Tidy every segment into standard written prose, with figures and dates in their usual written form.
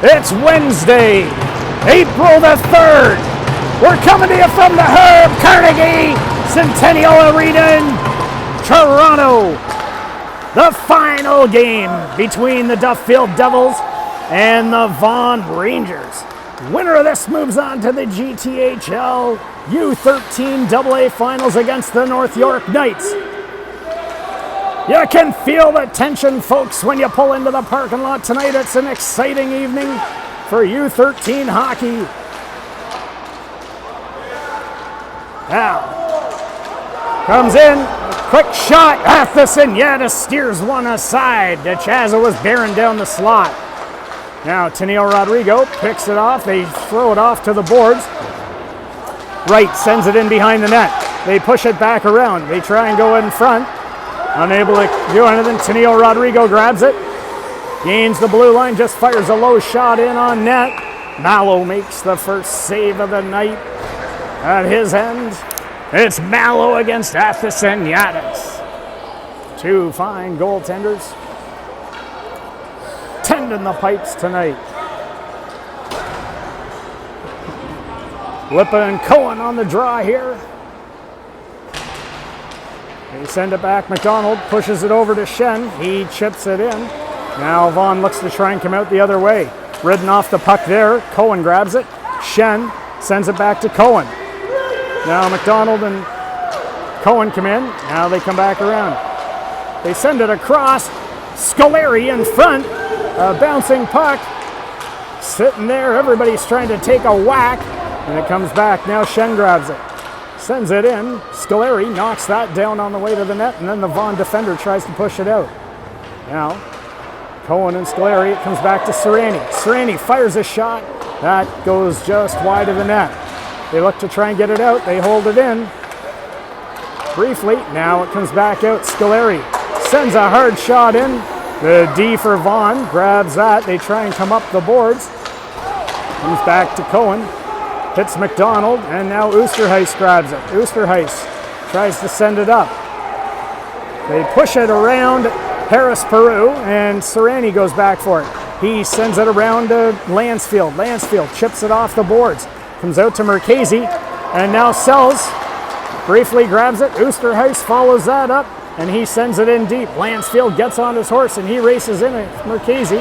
It's Wednesday, April the 3rd. We're coming to you from the Herb Carnegie Centennial Arena in Toronto. The final game between the Duffield Devils and the Vaughan Rangers. Winner of this moves on to the GTHL U13AA finals against the North York Knights. You can feel the tension, folks, when you pull into the parking lot tonight. It's an exciting evening for U13 hockey. Now, comes in, quick shot, Athasanyata steers one aside. DeChaza was bearing down the slot. Now, Tennille Rodrigo picks it off. They throw it off to the boards. Wright sends it in behind the net. They push it back around. They try and go in front. Unable to do anything. Tennille Rodrigo grabs it. Gains the blue line. Just fires a low shot in on net. Mallow makes the first save of the night at his end. It's Mallow against Athasanyata. Two fine goaltenders tending the pipes tonight. Lippa and Cohen on the draw here. They send it back. McDonald pushes it over to Shen. He chips it in. Now Vaughan looks to try and come out the other way. Ridden off the puck there. Cohen grabs it. Shen sends it back to Cohen. Now McDonald and Cohen come in. Now they come back around. They send it across. Scoleri in front. A bouncing puck. Sitting there. Everybody's trying to take a whack. And it comes back. Now Shen grabs it. Sends it in. Scoleri knocks that down on the way to the net, and then the Vaughan defender tries to push it out. Now, Cohen and Scoleri, it comes back to Serrani. Serrani fires a shot. That goes just wide of the net. They look to try and get it out. They hold it in. Briefly, now it comes back out. Scoleri sends a hard shot in. The D for Vaughan grabs that. They try and come up the boards. Comes back to Cohen. Hits McDonald, and now Oosterhuis grabs it. Oosterhuis tries to send it up. They push it around Harris Peru, and Serrani goes back for it. He sends it around to Lansfield. Lansfield chips it off the boards. Comes out to Mercasi, and now Sells briefly grabs it. Oosterhuis follows that up, and he sends it in deep. Lansfield gets on his horse, and he races in at Mercasi.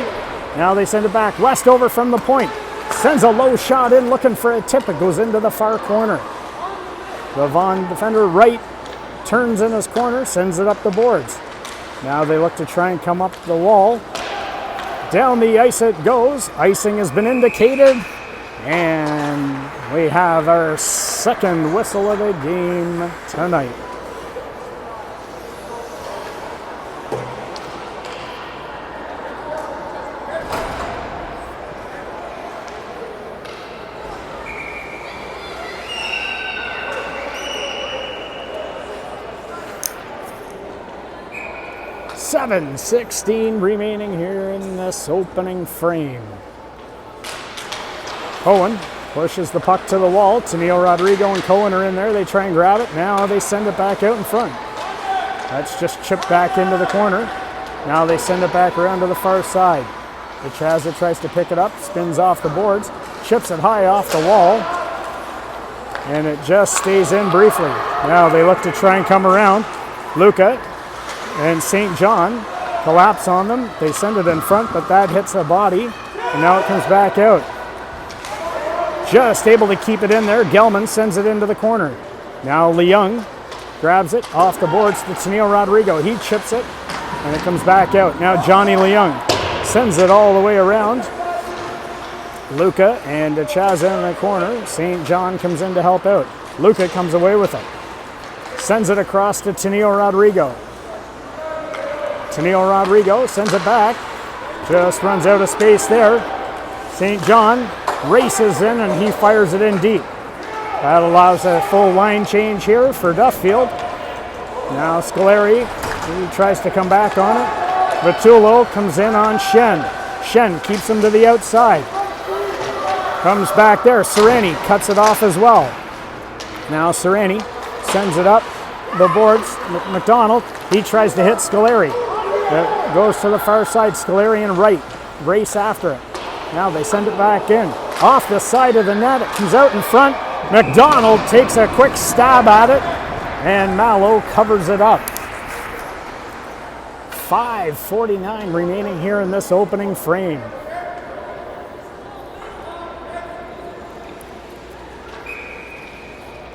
Now they send it back. Westover from the point. Sends a low shot in, looking for a tip. It goes into the far corner. The Vaughan defender, Wright, turns in his corner, sends it up the boards. Now they look to try and come up the wall. Down the ice it goes. Icing has been indicated. And we have our second whistle of the game tonight. .7:16 remaining here in this opening frame. Cohen pushes the puck to the wall. Tennille Rodrigo and Cohen are in there. They try and grab it. Now they send it back out in front. That's just chipped back into the corner. Now they send it back around to the far side. DeChaza tries to pick it up, spins off the boards, chips it high off the wall, and it just stays in briefly. Now they look to try and come around. Luca and St. John collapse on them. They send it in front, but that hits a body, and now it comes back out. Just able to keep it in there. Gelman sends it into the corner. Now Leung grabs it off the boards to Tennille Rodrigo. He chips it, and it comes back out. Now Johnny Leung sends it all the way around. Luca and DeChaza in the corner. St. John comes in to help out. Luca comes away with it. Sends it across to Tennille Rodrigo. Tennille Rodrigo sends it back. Just runs out of space there. St. John races in, and he fires it in deep. That allows a full line change here for Duffield. Now Scoleri, he tries to come back on it. Vitullo comes in on Shen. Shen keeps him to the outside. Comes back there. Serrani cuts it off as well. Now Serrani sends it up the boards. McDonald, he tries to hit Scoleri. It goes to the far side. Scoleri and Wright race after it. Now they send it back in. Off the side of the net, it comes out in front. McDonald takes a quick stab at it, and Mallow covers it up. 5:49 remaining here in this opening frame.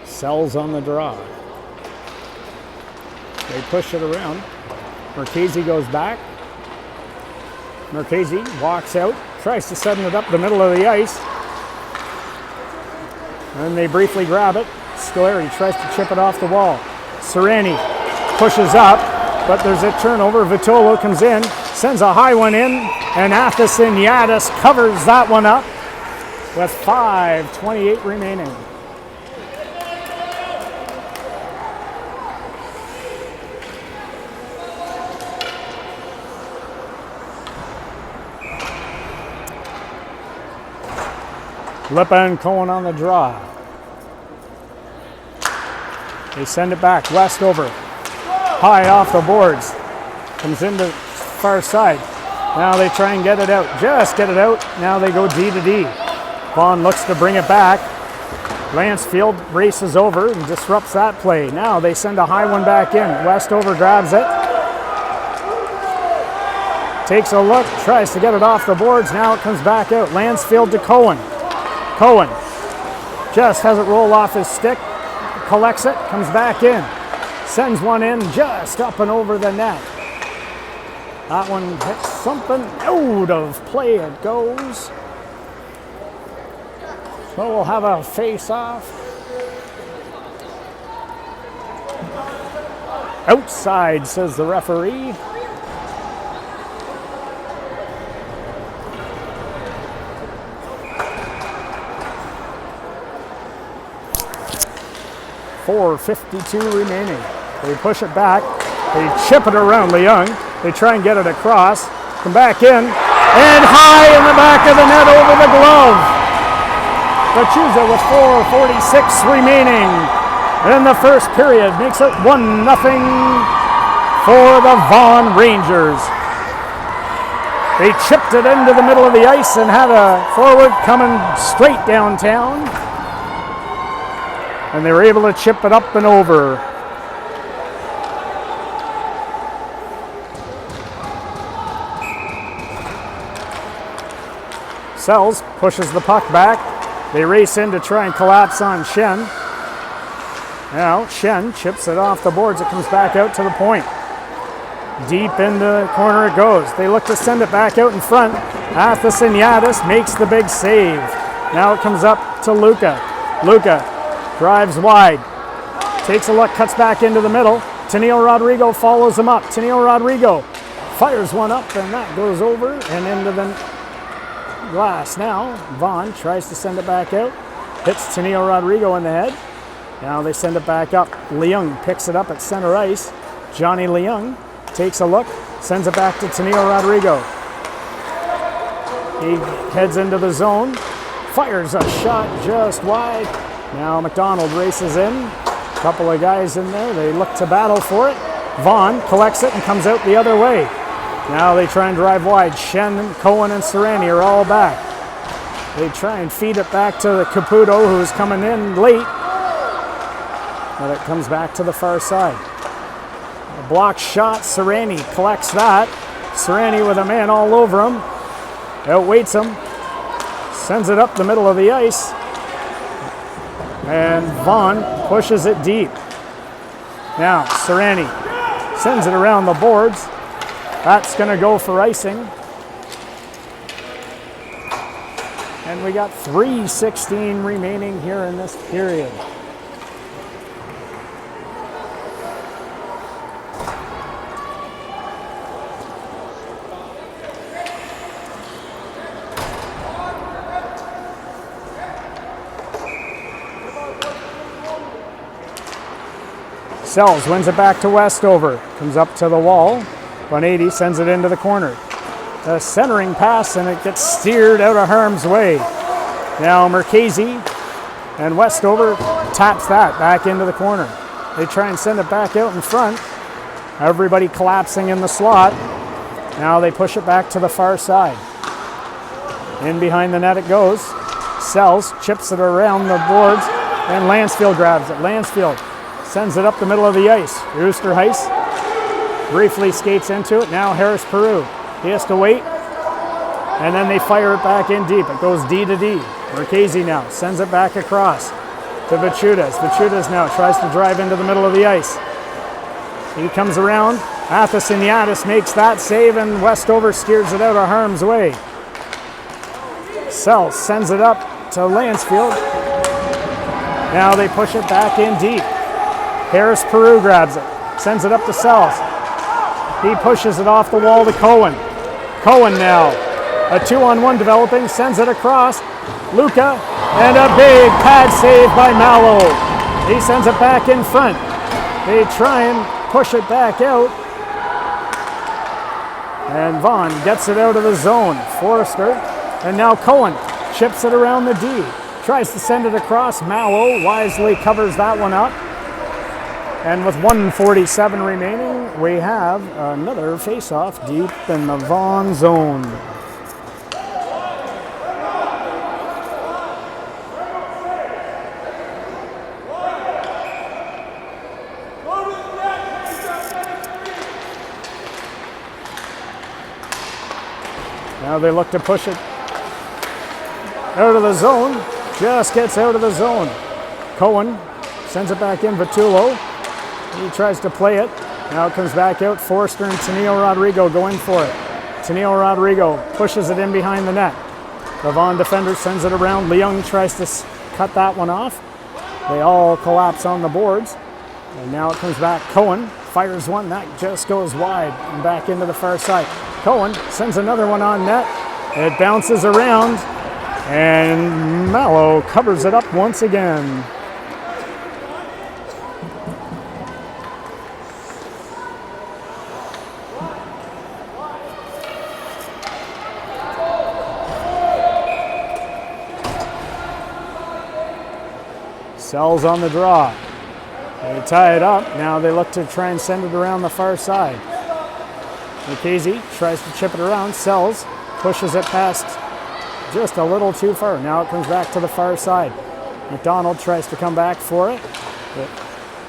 Sells on the draw. They push it around. Marchese goes back. Marchese walks out, tries to send it up the middle of the ice. And they briefly grab it. Scoleri tries to chip it off the wall. Serrani pushes up, but there's a turnover. Vitolo comes in, sends a high one in, and Athison Yadis covers that one up with 5:28 remaining. Lipa and Cohen on the draw. They send it back. Westover. High off the boards. Comes into far side. Now they try and get it out. Just get it out. Now they go D to D. Vaughan looks to bring it back. Lansfield races over and disrupts that play. Now they send a high one back in. Westover grabs it. Takes a look. Tries to get it off the boards. Now it comes back out. Lansfield to Cohen. Cohen just has it roll off his stick, collects it, comes back in, sends one in just up and over the net. That one hits something out of play, it goes. So we'll have a face-off. Outside, says the referee. .452 remaining. They push it back. They chip it around Leung. They try and get it across. Come back in. And high in the back of the net over the glove. Bachuza with 4:46 remaining in the first period. Makes it 1-0 for the Vaughan Rangers. They chipped it into the middle of the ice and had a forward coming straight downtown. And they were able to chip it up and over. Sells pushes the puck back. They race in to try and collapse on Shen. Now Shen chips it off the boards. It comes back out to the point. Deep in the corner it goes. They look to send it back out in front. Athison Yadis makes the big save. Now it comes up to Luca. Luca drives wide, takes a look, cuts back into the middle. Tennille Rodrigo follows him up. Tennille Rodrigo fires one up, and that goes over and into the glass. Now Vaughan tries to send it back out, hits Tennille Rodrigo in the head. Now they send it back up. Leung picks it up at center ice. Johnny Leung takes a look, sends it back to Tennille Rodrigo. He heads into the zone, fires a shot just wide. Now McDonald races in. A couple of guys in there. They look to battle for it. Vaughan collects it and comes out the other way. Now they try and drive wide. Shen, Cohen, and Serrani are all back. They try and feed it back to Caputo, who's coming in late. But it comes back to the far side. A block shot. Serrani collects that. Serrani with a man all over him. Outweights him. Sends it up the middle of the ice. And Vaughan pushes it deep. Now Serrani sends it around the boards. That's going to go for icing. And we got 3:16 remaining here in this period. Sells, wins it back to Westover. Comes up to the wall. 180, sends it into the corner. A centering pass, and it gets steered out of harm's way. Now Marchese and Westover taps that back into the corner. They try and send it back out in front. Everybody collapsing in the slot. Now they push it back to the far side. In behind the net it goes. Sells, chips it around the boards, and Lansfield grabs it. Lansfield sends it up the middle of the ice. Oosterhuis briefly skates into it. Now Harris Peru. He has to wait, and then they fire it back in deep. It goes D to D. Marchese now sends it back across to Vachudas. Vachudas now tries to drive into the middle of the ice. He comes around. Athasiniadis makes that save, and Westover steers it out of harm's way. Sells sends it up to Lansfield. Now they push it back in deep. Harris Peru grabs it, sends it up to Sells. He pushes it off the wall to Cohen. Cohen now, a 2-on-1 developing, sends it across. Luca, and a big pad save by Mallow. He sends it back in front. They try and push it back out. And Vaughan gets it out of the zone. Forrester, and now Cohen chips it around the D. Tries to send it across. Mallow wisely covers that one up. And with 1:47 remaining, we have another face-off deep in the Vaughan zone. Now they look to push it out of the zone. Just gets out of the zone. Cohen sends it back in. Vitullo. He tries to play it. Now it comes back out. Forster and Tenille Rodrigo go in for it. Tenille Rodrigo pushes it in behind the net. The Vaughan defender sends it around. Leung tries to cut that one off. They all collapse on the boards. And now it comes back. Cohen fires one. That just goes wide and back into the far side. Cohen sends another one on net. It bounces around. And Mallow covers it up once again. Sells on the draw. They tie it up. Now they look to try and send it around the far side. Marchese tries to chip it around. Sells, pushes it past just a little too far. Now it comes back to the far side. McDonald tries to come back for it. But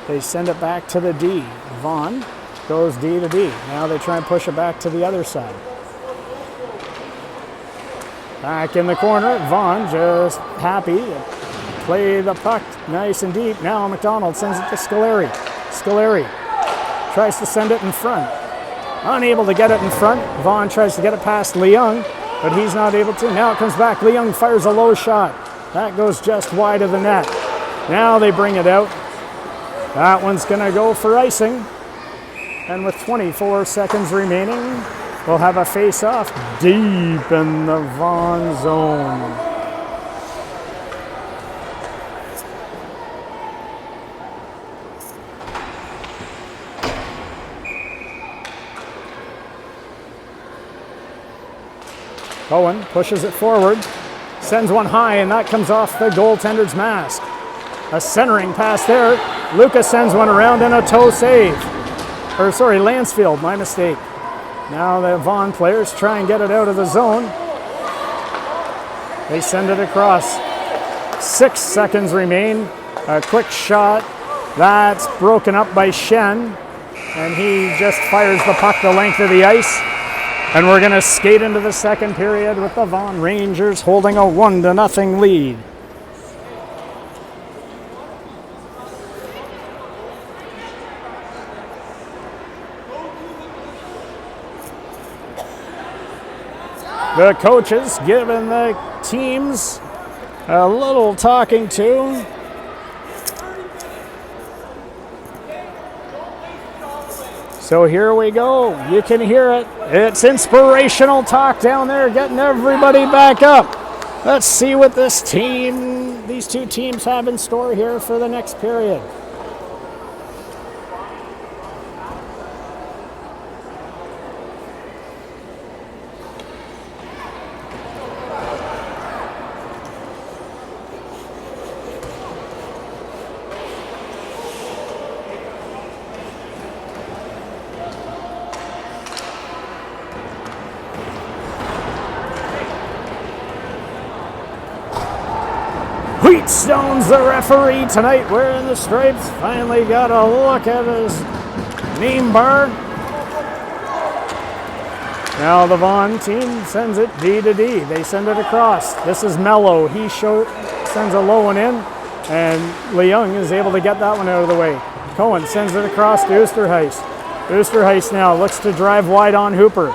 they send it back to the D. Vaughan goes D to D. Now they try and push it back to the other side. Back in the corner. Vaughan just happy. Play the puck nice and deep. Now McDonald sends it to Scoleri. Scoleri tries to send it in front. Unable to get it in front. Vaughan tries to get it past Leung, but he's not able to. Now it comes back. Leung fires a low shot. That goes just wide of the net. Now they bring it out. That one's going to go for icing. And with 24 seconds remaining, we'll have a face-off deep in the Vaughan zone. Cohen pushes it forward, sends one high, and that comes off the goaltender's mask. A centering pass there. Lucas sends one around and a toe save. Lansfield, my mistake. Now the Vaughan players try and get it out of the zone. They send it across. 6 seconds remain. A quick shot. That's broken up by Shen. And he just fires the puck the length of the ice. And we're going to skate into the second period with the Vaughan Rangers holding a 1-0 lead. The coaches giving the teams a little talking to. So here we go. You can hear it. It's inspirational talk down there, getting everybody back up. Let's see what these two teams have in store here for the next period. Wheatstone's the referee tonight, wearing the stripes. Finally got a look at his name bar. Now the Vaughan team sends it D to D. They send it across. This is Mello. He sends a low one in, and Leung is able to get that one out of the way. Cohen sends it across to Oosterhuis. Oosterhuis now looks to drive wide on Hooper.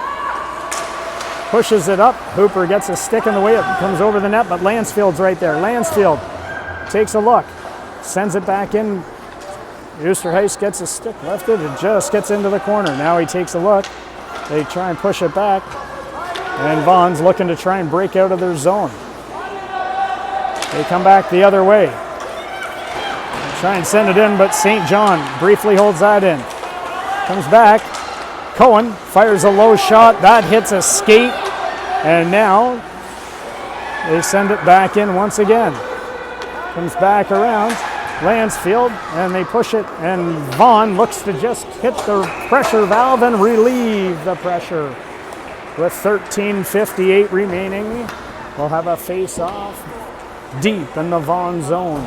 Pushes it up. Hooper gets a stick in the way. It comes over the net, but Lansfield's right there. Lansfield takes a look. Sends it back in. Oosterhuis gets a stick lifted. It just gets into the corner. Now he takes a look. They try and push it back. And Vaughan's looking to try and break out of their zone. They come back the other way. Try and send it in, but St. John briefly holds that in. Comes back. Cohen fires a low shot. That hits a skate. And now they send it back in once again. Comes back around. Lansfield, and they push it, and Vaughan looks to just hit the pressure valve and relieve the pressure. With 13:58 remaining, we'll have a face-off deep in the Vaughan zone.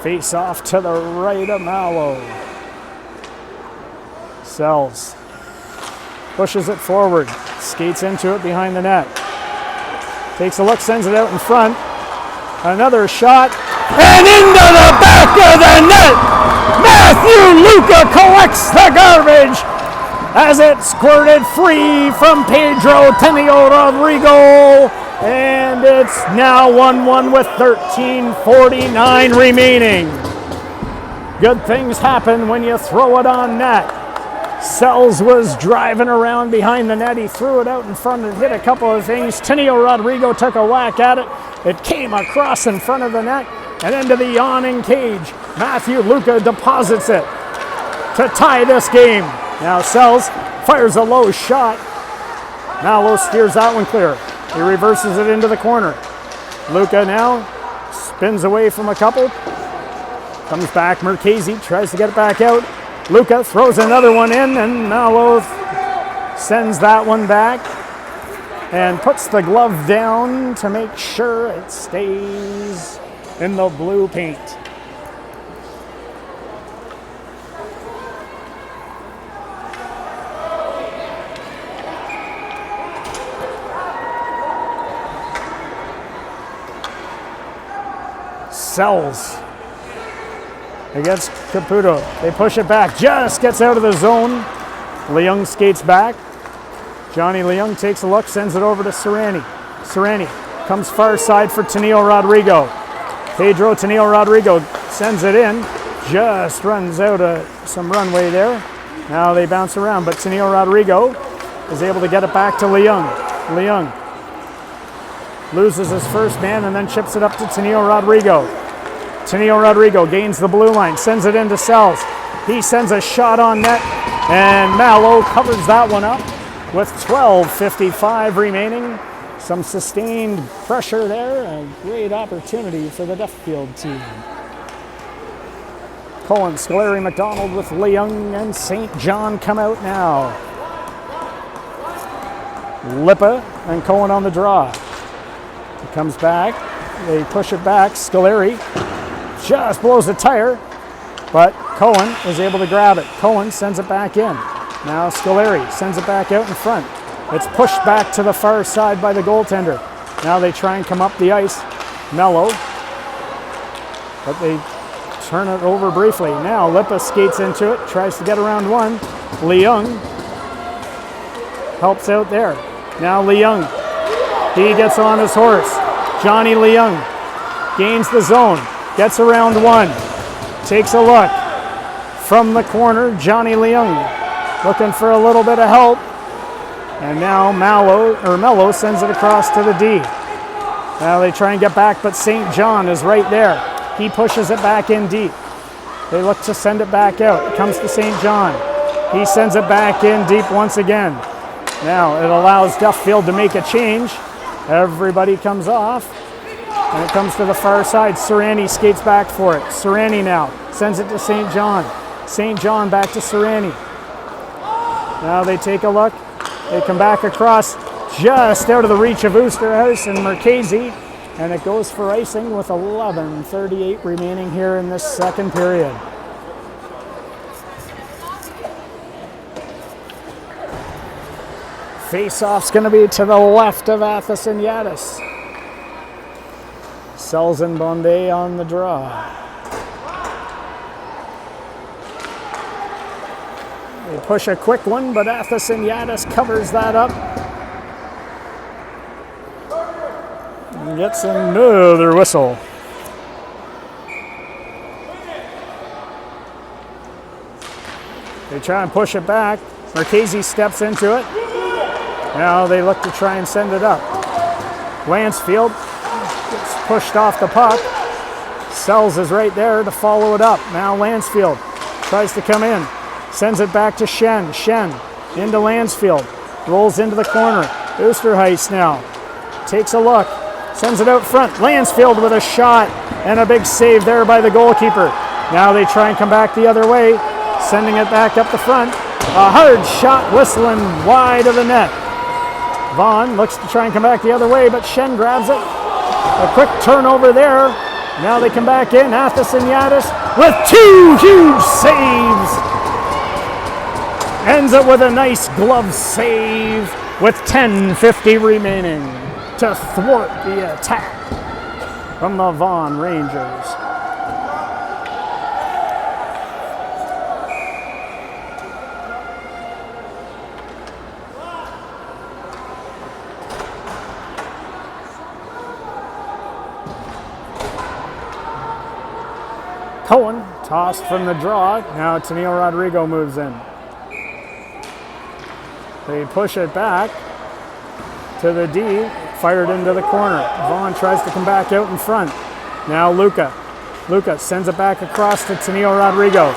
Face-off to the right of Mallow. Sells. Pushes it forward. Skates into it behind the net. Takes a look, sends it out in front. Another shot. And into the back of the net! Matthew Luca collects the garbage as it squirted free from Pedro Tenio Rodrigo. And it's now 1-1 with 13:49 remaining. Good things happen when you throw it on net. Sells was driving around behind the net. He threw it out in front and hit a couple of things. Tenio Rodrigo took a whack at it. It came across in front of the net and into the yawning cage. Matthew Luca deposits it to tie this game. Now Sells fires a low shot. Mallow steers that one clear. He reverses it into the corner. Luca now spins away from a couple. Comes back. Mercasi tries to get it back out. Luca throws another one in, and Mallow sends that one back and puts the glove down to make sure it stays in the blue paint. Sells against Caputo. They push it back. Just gets out of the zone. Leung skates back. Johnny Leung takes a look, sends it over to Serrani. Serrani comes far side for Tenio Rodrigo. Pedro Tenio Rodrigo sends it in. Just runs out of some runway there. Now they bounce around, but Tenio Rodrigo is able to get it back to Leung. Leung loses his first man and then chips it up to Tenio Rodrigo. Tenio Rodrigo gains the blue line, sends it into Sells. He sends a shot on net, and Mallow covers that one up with 12:55 remaining. Some sustained pressure there, a great opportunity for the Duffield team. Cohen, Scolari, McDonald with Leung and St. John come out now. Lippa and Cohen on the draw. He comes back, they push it back, Scolari just blows a tire, but Cohen is able to grab it. Cohen sends it back in. Now Scolari sends it back out in front. It's pushed back to the far side by the goaltender. Now they try and come up the ice. Mello, but they turn it over briefly. Now Lippa skates into it, tries to get around one. Leung helps out there. Now Leung, he gets on his horse. Johnny Leung gains the zone. Gets around one, takes a look. From the corner, Johnny Leung looking for a little bit of help. And now Mello sends it across to the D. Now they try and get back, but St. John is right there. He pushes it back in deep. They look to send it back out. It comes to St. John. He sends it back in deep once again. Now it allows Duffield to make a change. Everybody comes off. And it comes to the far side. Serrani skates back for it. Serrani now sends it to St. John. St. John back to Serrani. Now they take a look. They come back across just out of the reach of Oosterhuis and Marchese, and it goes for icing with 11:38 remaining here in this second period. Face-off's going to be to the left of Athos and Yadis. Sells and Bombay on the draw. They push a quick one, but Athos and Yadis covers that up. And gets another whistle. They try and push it back. Marchese steps into it. Now they look to try and send it up. Lansfield gets pushed off the puck. Sells is right there to follow it up. Now Lansfield tries to come in. Sends it back to Shen. Shen into Lansfield. Rolls into the corner. Oosterhuis now takes a look. Sends it out front. Lansfield with a shot and a big save there by the goalkeeper. Now they try and come back the other way. Sending it back up the front. A hard shot whistling wide of the net. Vaughan looks to try and come back the other way, but Shen grabs it. A quick turnover there. Now they come back in. Athos and Yadis with two huge saves. Ends it with a nice glove save with 10:50 remaining to thwart the attack from the Vaughan Rangers. Cohen tossed from the draw. Now Tennille Rodrigo moves in. They push it back to the D, fired into the corner. Vaughan tries to come back out in front. Now Luca. Luca sends it back across to Tennille Rodrigo.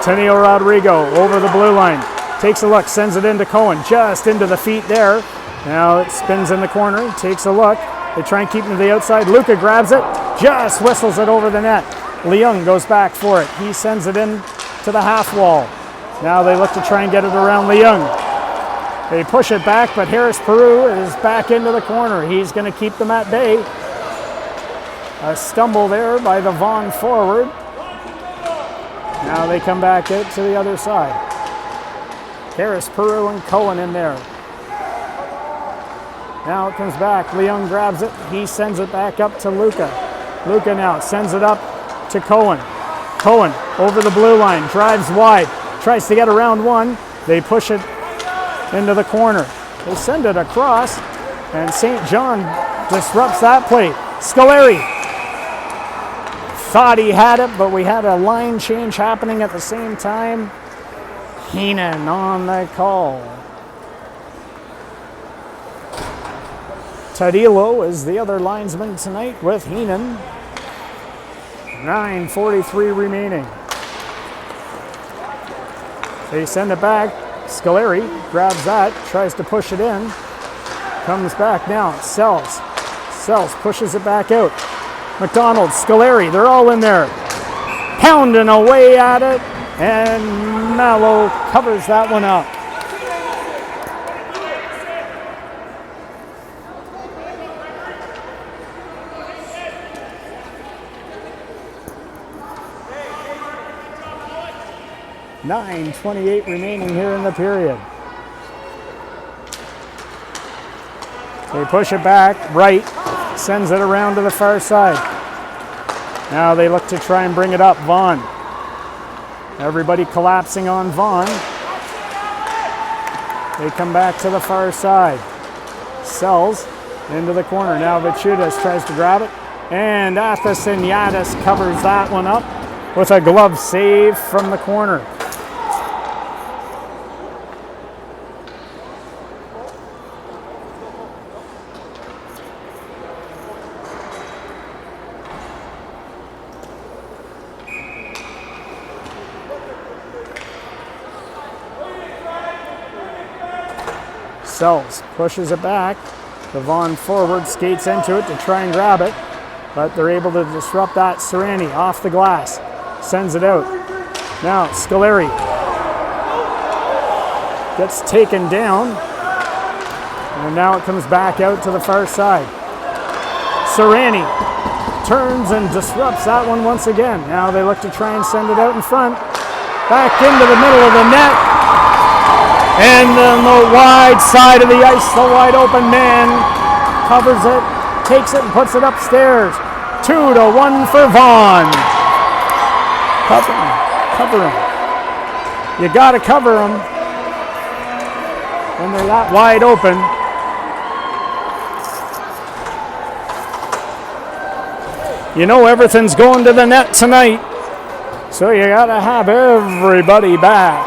Tennille Rodrigo over the blue line. Takes a look, sends it into Cohen, just into the feet there. Now it spins in the corner, takes a look. They try and keep him to the outside. Luca grabs it, just whistles it over the net. Leung goes back for it. He sends it in to the half wall. Now they look to try and get it around Leung. They push it back, but Harris Peru is back into the corner. He's going to keep them at bay. A stumble there by the Vaughan forward. Now they come back out to the other side. Harris Peru and Cohen in there. Now it comes back. Leung grabs it. He sends it back up to Luca. Luca now sends it up to Cohen. Cohen over the blue line, drives wide, tries to get around one. They push it into the corner. They send it across, and St. John disrupts that play. Scoleri thought he had it, but we had a line change happening at the same time. Heenan on the call. Tadilo is the other linesman tonight with Heenan. 9:43 remaining. They send it back. Scoleri grabs that, tries to push it in. Comes back now. Sells pushes it back out. McDonald, Scoleri, they're all in there. Pounding away at it, and Mallow covers that one up. .28 remaining here in the period. They push it back, right, sends it around to the far side. Now they look to try and bring it up, Vaughan. Everybody collapsing on Vaughan. They come back to the far side. Sells into the corner. Now Vachutas tries to grab it, and Athos and Yadis covers that one up with a glove save from the corner. Sells, pushes it back. The Vaughan forward skates into it to try and grab it, but they're able to disrupt that. Serrani off the glass, sends it out. Now Scoleri gets taken down. And now it comes back out to the far side. Serrani turns and disrupts that one once again. Now they look to try and send it out in front. Back into the middle of the net. And on the wide side of the ice, the wide open man covers it, takes it and puts it upstairs. 2-1 for Vaughan. Cover him. You got to cover them when they're that wide open. You know everything's going to the net tonight, so you got to have everybody back.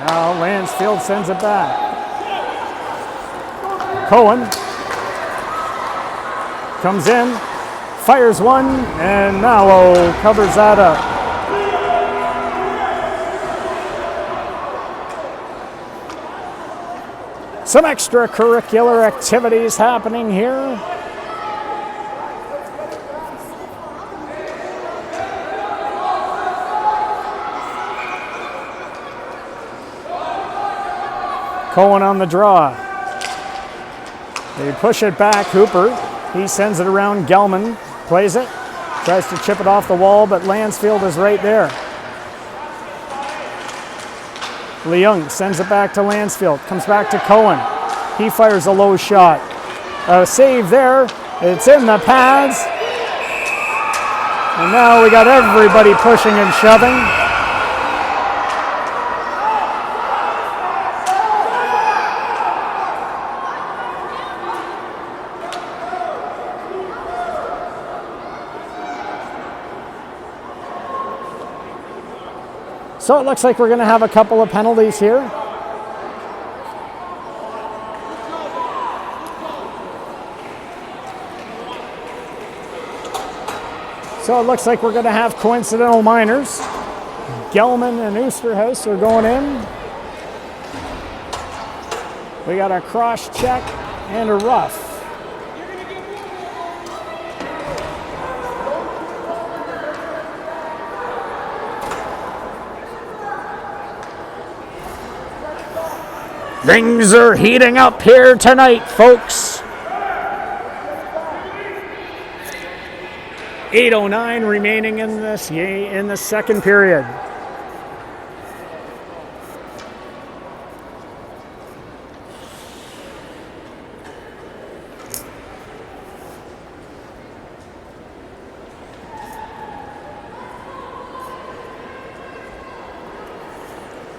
Now Lansfield sends it back. Cohen comes in, fires one, and Mallow covers that up. Some extracurricular activities happening here. Cohen on the draw. They push it back, Hooper. He sends it around, Gelman plays it. Tries to chip it off the wall, but Lansfield is right there. Leung sends it back to Lansfield. Comes back to Cohen. He fires a low shot. A save there. It's in the pads. And now we got everybody pushing and shoving. So it looks like we're going to have a couple of penalties here. So it looks like we're going to have coincidental minors. Gelman and Oosterhuis are going in. We got a cross check and a rough. Things are heating up here tonight, folks. 8:09 remaining in this in the second period.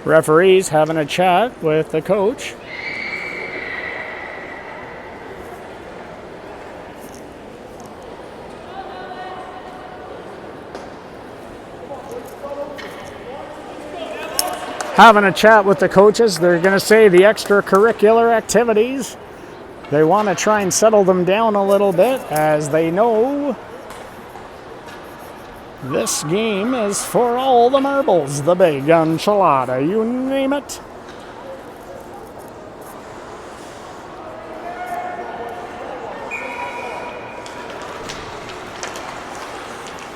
Referees having a chat with the coach. Having a chat with the coaches. They're going to say the extracurricular activities. They want to try and settle them down a little bit as they know this game is for all the marbles, the big enchilada, you name it.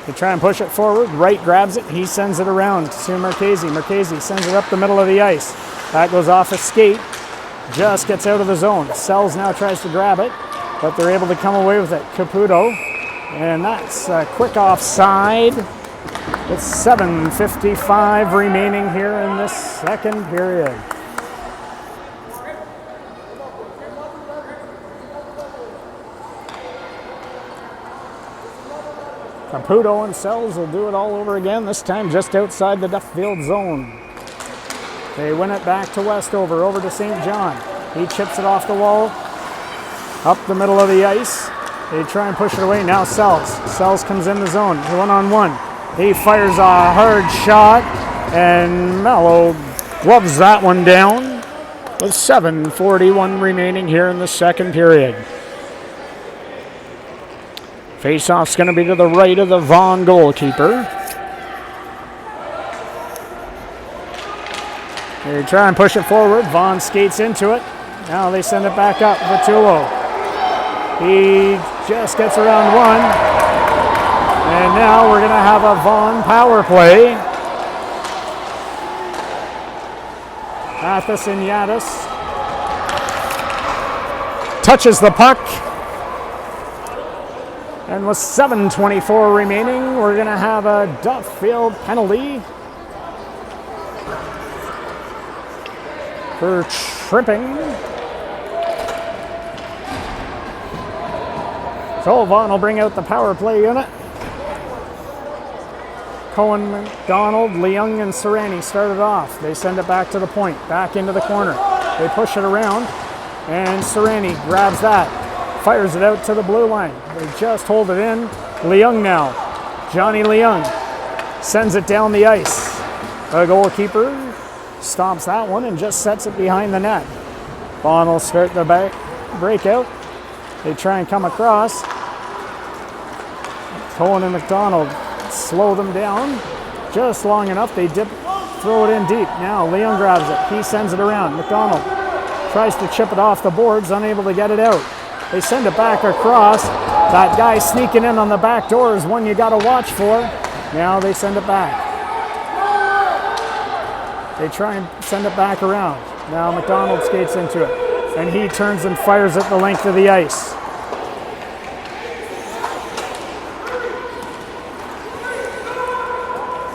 They try and push it forward. Wright grabs it. He sends it around to Marchese. Marchese sends it up the middle of the ice. That goes off a skate. Just gets out of the zone. Sells now tries to grab it, but they're able to come away with it. Caputo. And that's a quick offside. It's 7:55 remaining here in this second period. Caputo and Sells will do it all over again, this time just outside the Duffield zone. They win it back to Westover, over to St. John. He chips it off the wall, up the middle of the ice. They try and push it away. Now Sells. Sells comes in the zone. 1-on-1. He fires a hard shot, and Mello gloves that one down with 7:41 remaining here in the second period. Face-off's going to be to the right of the Vaughan goalkeeper. They try and push it forward. Vaughan skates into it. Now they send it back up. Vitullo. He just gets around one. And now we're going to have a Vaughan power play. Matheson Yaddis touches the puck. And with 7:24 remaining, we're going to have a Duffield penalty for tripping. So Vaughan will bring out the power play unit. Cohen, McDonald, Leung, and Serrani started off. They send it back to the point, back into the corner. They push it around, and Serrani grabs that, fires it out to the blue line. They just hold it in. Leung now. Johnny Leung sends it down the ice. The goalkeeper stomps that one and just sets it behind the net. Vaughan will start the breakout. They try and come across. Cohen and McDonald slow them down just long enough. They throw it in deep. Now Leung grabs it. He sends it around. McDonald tries to chip it off the boards, unable to get it out. They send it back across. That guy sneaking in on the back door is one you got to watch for. Now they send it back. They try and send it back around. Now McDonald skates into it. And he turns and fires it the length of the ice.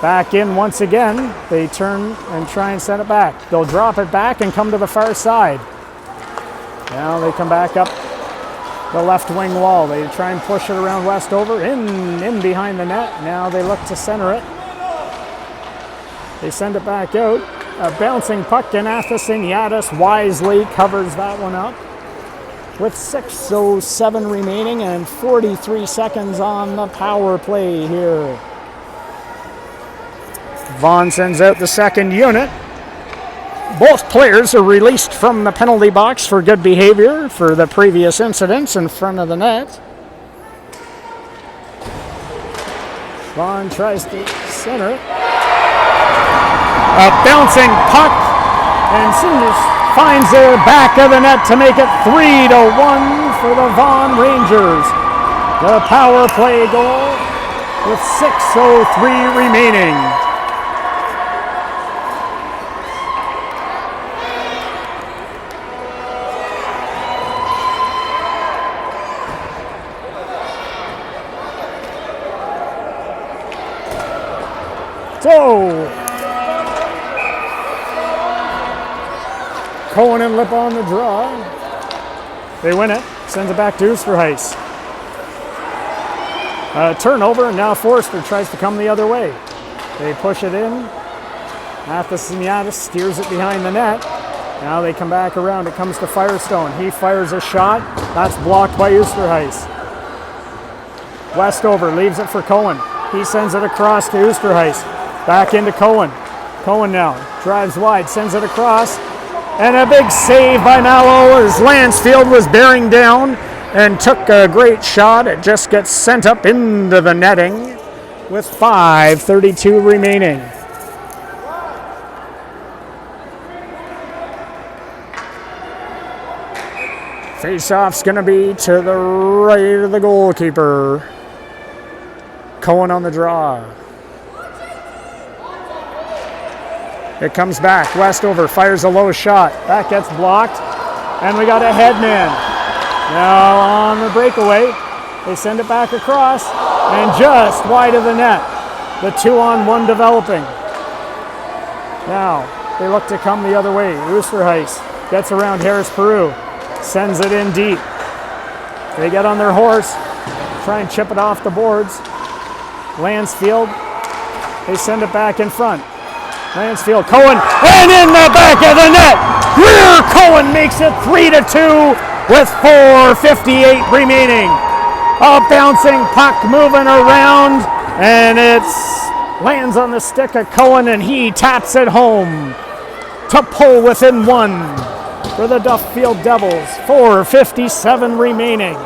Back in once again. They turn and try and send it back. They'll drop it back and come to the far side. Now they come back up the left wing wall. They try and push it around Westover, in behind the net. Now they look to center it. They send it back out. A bouncing puck, and Matheson Yaddis wisely covers that one up. With 6:07 remaining and 43 seconds on the power play here. Vaughan sends out the second unit. Both players are released from the penalty box for good behavior for the previous incidents in front of the net. Vaughan tries to center it. A bouncing puck, and Sinders finds the back of the net to make it 3-1 for the Vaughan Rangers. The power play goal with 6:03 remaining. So, Cohen and Lip on the draw. They win it. Sends it back to Oosterhuis. Turnover, and now Forster tries to come the other way. They push it in. Matheson Yaddis steers it behind the net. Now they come back around. It comes to Firestone. He fires a shot. That's blocked by Oosterhuis. Westover leaves it for Cohen. He sends it across to Oosterhuis. Back into Cohen. Cohen now drives wide, sends it across. And a big save by Mallow as Lansfield was bearing down and took a great shot. It just gets sent up into the netting with 5:32 remaining. Face-off's going to be to the right of the goalkeeper. Cohen on the draw. It comes back. Westover fires a low shot. That gets blocked. And we got a headman. Now on the breakaway. They send it back across. And just wide of the net. The 2-on-1 developing. Now they look to come the other way. Oosterhuis gets around Harris Peru. Sends it in deep. They get on their horse. Try and chip it off the boards. Lansfield. They send it back in front. Lansfield, Cohen, and in the back of the net. Greer Cohen makes it 3-2 with 4:58 remaining. A bouncing puck moving around, and it lands on the stick of Cohen, and he taps it home to pull within one for the Duffield Devils. 4:57 remaining.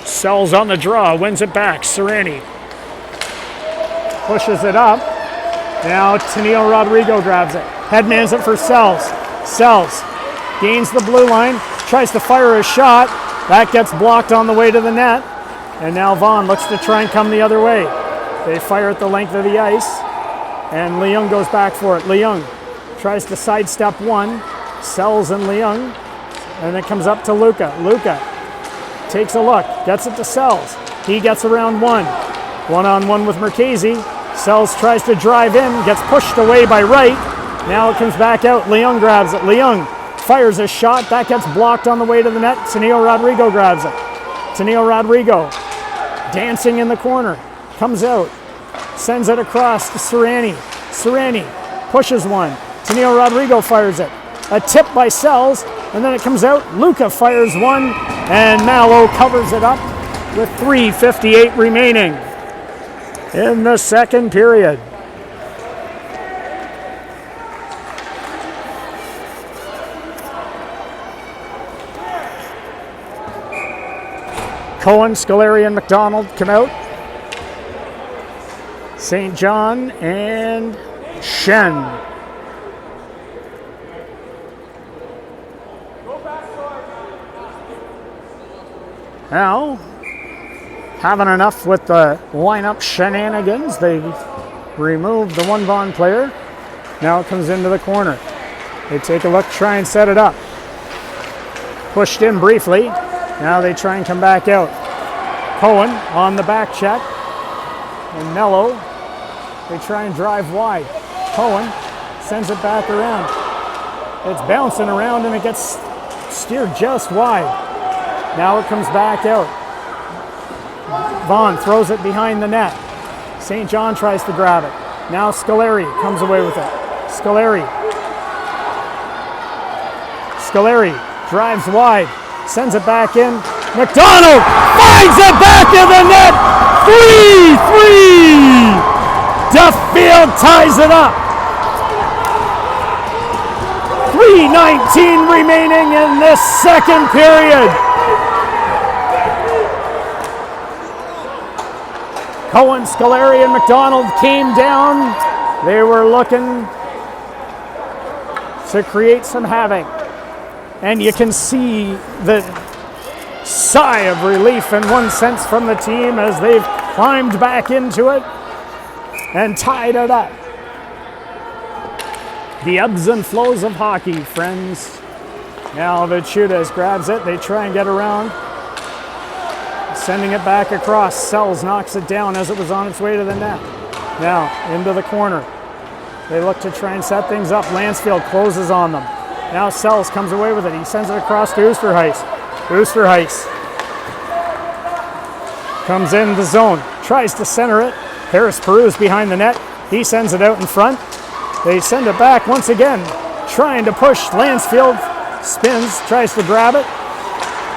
Sells on the draw, wins it back. Serrani pushes it up. Now Tennille Rodrigo grabs it. Headmans it for Sells. Sells gains the blue line, tries to fire a shot, That gets blocked on the way to the net. And now Vaughan looks to try and come the other way. They fire at the length of the ice. And Leung goes back for it. Leung tries to sidestep one. Sells and Leung. And it comes up to Luca. Luca takes a look. Gets it to Sells. He gets around one. One-on-one with Marchese. Sells tries to drive in. Gets pushed away by Wright. Now it comes back out. Leung grabs it. Leung fires a shot. That gets blocked on the way to the net. Tennille Rodrigo grabs it. Tennille Rodrigo dancing in the corner. Comes out. Sends it across to Serrani. Serrani pushes one. Tennille Rodrigo fires it. A tip by Sells. And then it comes out. Luca fires one. And Mallow covers it up with 3:58 remaining in the second period. Cohen, Scoleri, and McDonald come out. St. John and Shen. Now, having enough with the lineup shenanigans, they remove the one Vaughan player. Now it comes into the corner. They take a look, try and set it up. Pushed in briefly. Now they try and come back out. Cohen on the back check. And Mello, they try and drive wide. Cohen sends it back around. It's bouncing around and it gets steered just wide. Now it comes back out. Vaughan throws it behind the net. St. John tries to grab it. Now Scoleri comes away with it. Scoleri drives wide. Sends it back in. McDonald finds it back in the net. 3-3. Duffield ties it up. 3:19 remaining in this second period. Cohen, Scoleri, and McDonald came down. They were looking to create some havoc. And you can see the sigh of relief in one sense from the team as they've climbed back into it and tied it up. The ebbs and flows of hockey, friends. Now Vachudas grabs it. They try and get around. Sending it back across. Sells knocks it down as it was on its way to the net. Now into the corner. They look to try and set things up. Lansfield closes on them. Now Sells comes away with it. He sends it across to Oosterhuis. Oosterhuis comes in the zone. Tries to center it. Harris Peru's behind the net. He sends it out in front. They send it back once again. Trying to push. Lansfield spins. Tries to grab it.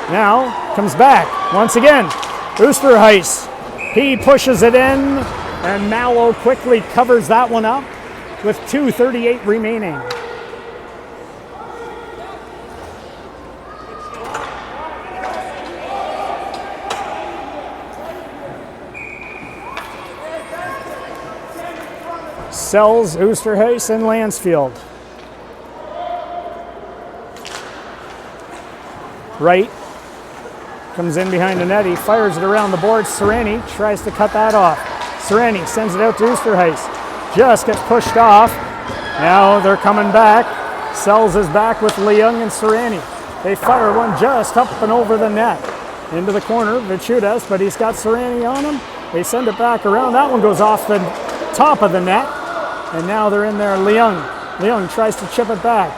Now comes back once again. Oosterhuis. He pushes it in. And Mallow quickly covers that one up with 2:38 remaining. Sells, Oosterhuis, and Lansfield. Wright comes in behind the net. He fires it around the boards. Serrani tries to cut that off. Serrani sends it out to Oosterhuis. Just gets pushed off. Now they're coming back. Sells is back with Leung and Serrani. They fire one just up and over the net. Into the corner, Vachudas, but he's got Serrani on him. They send it back around. That one goes off the top of the net. And now they're in there. Leung. Leung tries to chip it back.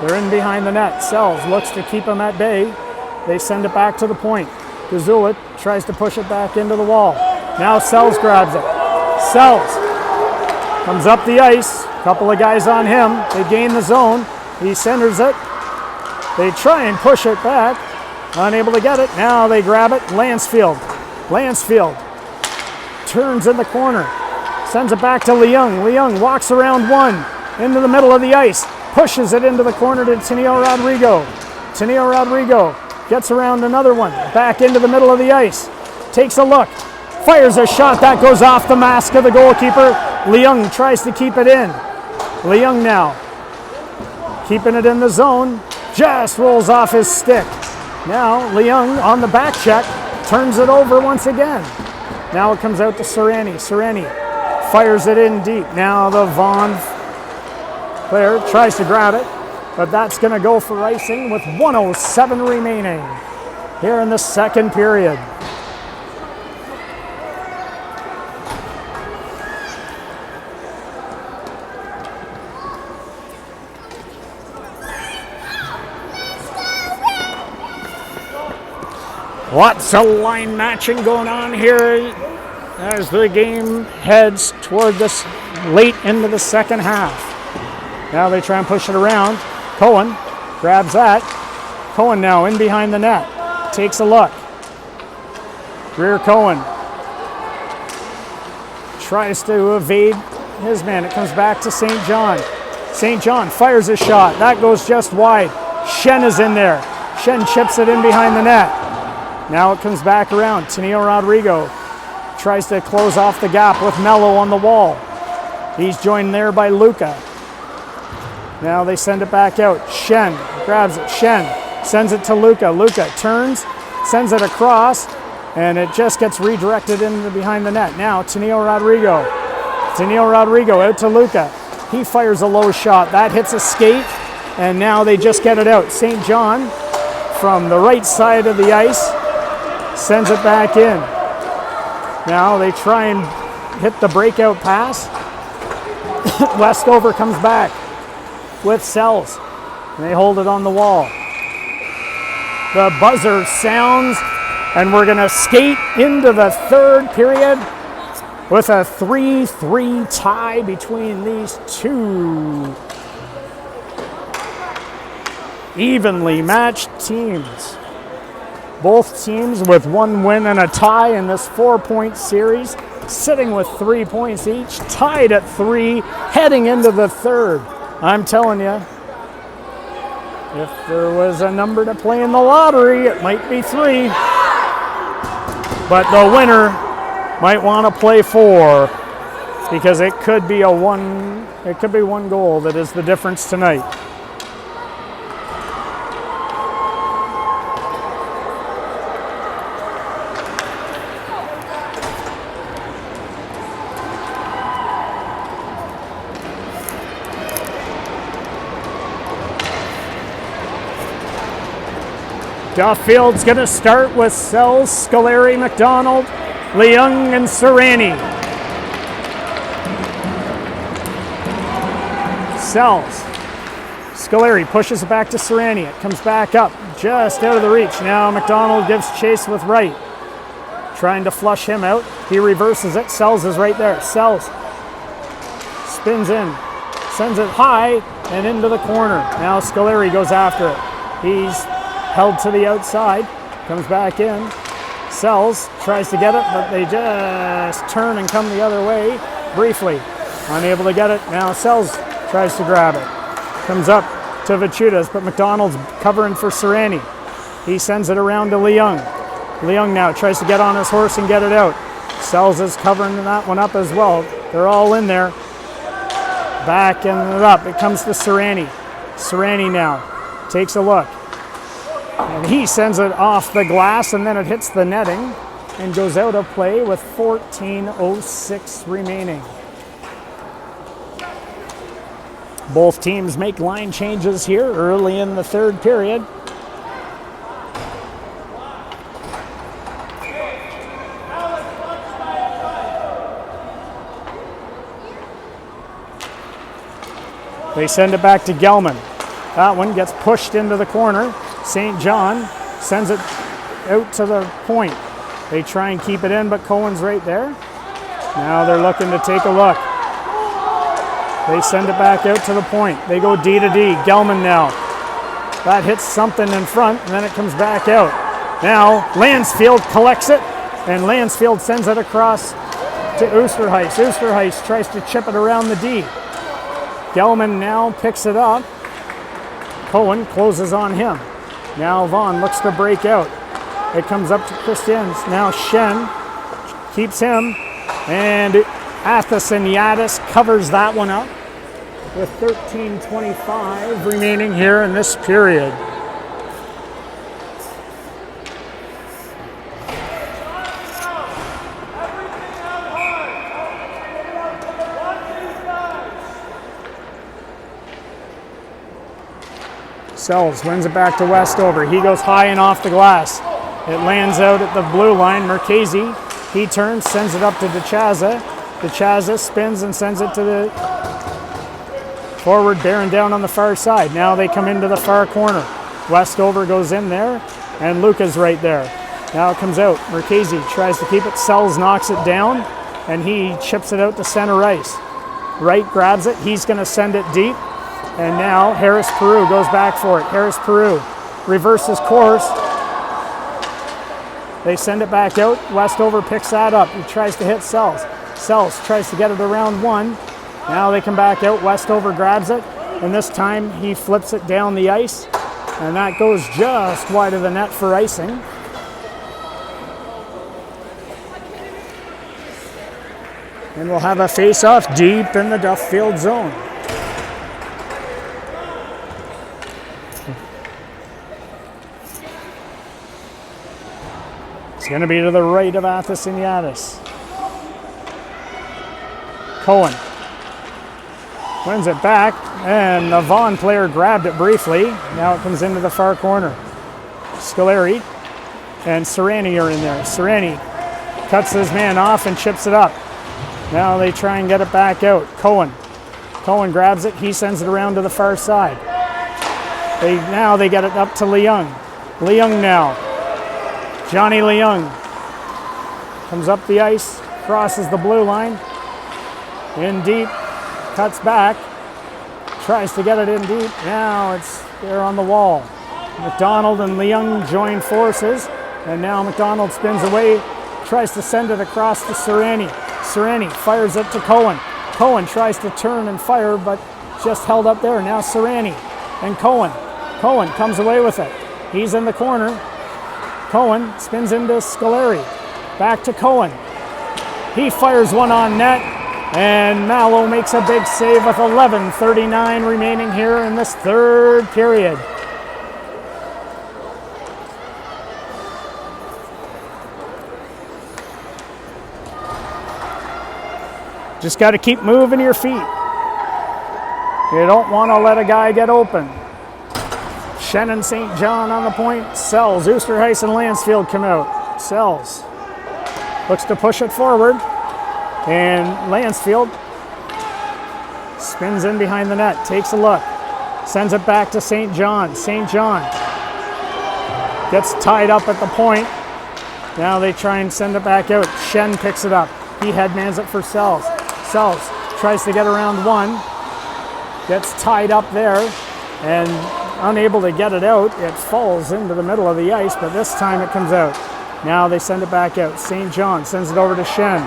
They're in behind the net. Sells looks to keep them at bay. They send it back to the point. Gazulik tries to push it back into the wall. Now Sells grabs it. Sells comes up the ice. Couple of guys on him. They gain the zone. He centers it. They try and push it back. Unable to get it. Now they grab it. Lansfield. Lansfield turns in the corner. Sends it back to Leung. Leung walks around one. Into the middle of the ice. Pushes it into the corner to Tennille Rodrigo. Tennille Rodrigo gets around another one. Back into the middle of the ice. Takes a look. Fires a shot. That goes off the mask of the goalkeeper. Leung tries to keep it in. Leung now keeping it in the zone. just rolls off his stick. Now Leung on the back check, turns it over once again. Now it comes out to Sereni. Sereni fires it in deep. Now the Vaughan player tries to grab it, but that's going to go for icing with 1:07 remaining here in the second period. Lots of line matching going on here as the game heads toward this late into the second half. Now they try and push it around. Cohen grabs that. Cohen now in behind the net. Takes a look. Rear Cohen tries to evade his man. It comes back to St. John. St. John fires a shot. That goes just wide. Shen is in there. Shen chips it in behind the net. Now it comes back around. Tenio Rodrigo tries to close off the gap with Mello on the wall. He's joined there by Luca. Now they send it back out. Shen grabs it. Shen sends it to Luca. Luca turns, sends it across, and it just gets redirected into behind the net. Now Tenio Rodrigo. Tenio Rodrigo out to Luca. He fires a low shot. That hits a skate, and now they just get it out. St. John from the right side of the ice sends it back in. Now they try and hit the breakout pass. Westover comes back with Sells, and they hold it on the wall. The buzzer sounds, and we're going to skate into the third period with a 3-3 tie between these two evenly matched teams. Both teams with one win and a tie in this 4-point series, sitting with 3 points each, tied at 3, heading into the third. I'm telling you, if there was a number to play in the lottery, it might be 3. But the winner might want to play 4, because it could be one goal that is the difference tonight. Duffield's going to start with Sells, Scoleri, McDonald, Leung, and Sereni. Sells. Scoleri pushes it back to Sereni. It comes back up, just out of the reach. Now McDonald gives chase with Wright. Trying to flush him out. He reverses it. Sells is right there. Sells spins in, sends it high and into the corner. Now Scoleri goes after it. He's held to the outside, comes back in. Sells tries to get it, but they just turn and come the other way briefly. Unable to get it. Now Sells tries to grab it. Comes up to Vachutas, but McDonald's covering for Sereni. He sends it around to Leung. Leung now tries to get on his horse and get it out. Sells is covering that one up as well. They're all in there. Backing it up. It comes to Sereni. Sereni now takes a look. And he sends it off the glass, and then it hits the netting and goes out of play with 14:06 remaining. Both teams make line changes here early in the third period. They send it back to Gelman. That one gets pushed into the corner. St. John sends it out to the point. They try and keep it in, but Cohen's right there. Now they're looking to take a look. They send it back out to the point. They go D to D. Gelman now. That hits something in front, and then it comes back out. Now Lansfield collects it, and Lansfield sends it across to Oosterhuis. Oosterhuis tries to chip it around the D. Gelman now picks it up. Cohen closes on him. Now Vaughan looks to break out. It comes up to Christians. Now Shen keeps him, and Athasiniadis covers that one up. with 13:25 remaining here in this period. Sells, wins it back to Westover. He goes high and off the glass. It lands out at the blue line. Mercasi, he turns, sends it up to DeChaza. DeChaza spins and sends it to the forward, bearing down on the far side. Now they come into the far corner. Westover goes in there, and Luca's right there. Now it comes out. Mercasi tries to keep it. Sells, knocks it down, and he chips it out to center ice. Wright grabs it. He's going to send it deep. And now Harris Peru goes back for it. Harris Peru reverses course. They send it back out. Westover picks that up. He tries to hit Sells. Sells tries to get it around one. Now they come back out. Westover grabs it. And this time he flips it down the ice. And that goes just wide of the net for icing. And we'll have a face-off deep in the Duffield zone. It's going to be to the right of Athos-Yanis. Cohen wins it back, and the Vaughan player grabbed it briefly. Now it comes into the far corner. Scoleri and Serrani are in there. Serrani cuts his man off and chips it up. Now they try and get it back out. Cohen grabs it. He sends it around to the far side. Now they get it up to Leung. Leung now. Johnny Leung comes up the ice, crosses the blue line, in deep, cuts back, tries to get it in deep. Now it's there on the wall. McDonald and Leung join forces, and now McDonald spins away, tries to send it across to Serrani. Serrani fires it to Cohen. Cohen tries to turn and fire, but just held up there. Now Serrani and Cohen. Cohen comes away with it. He's in the corner. Cohen spins into Scoleri. Back to Cohen. He fires one on net, and Mallow makes a big save with 11:39 remaining here in this third period. Just got to keep moving your feet. You don't want to let a guy get open. Shannon St. John on the point. Sells. Oosterhuis and Lansfield come out. Sells. Looks to push it forward. And Lansfield spins in behind the net. Takes a look. Sends it back to St. John. St. John gets tied up at the point. Now they try and send it back out. Shen picks it up. He headmans it for Sells. Sells tries to get around one. Gets tied up there. And unable to get it out, it falls into the middle of the ice, but this time it comes out. Now they send it back out. St. John sends it over to Shen.